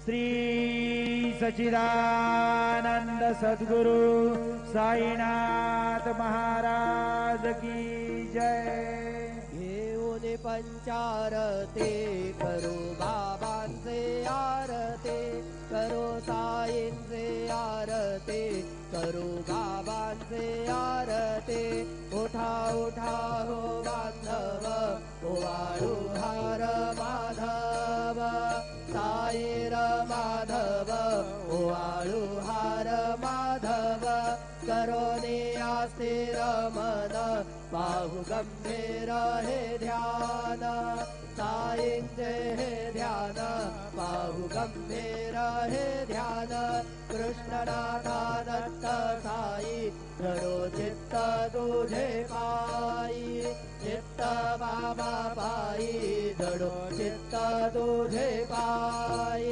श्री सच्चिदानंद सद्गुरु साईनाथ महाराज की जय। घेऊन पंचारते करो बाबांचे आरते, करो साईंचे आरते, करो बाबांचे आरते। उठा उठा हो बांधव, ओवाळू हार माधव, साईर माधव, ओवाळू हार माधव। करोने आस्थिर मन, पाहु गंभीर हे ध्यान, साईंचे हे ध्यान, पाहु गंभीर हे ध्यान। कृष्णनाथा दत्त साई, धरो चित्त तुझे पायी, चित्त बाबा पायी, धरो चित्त तुझे पायी।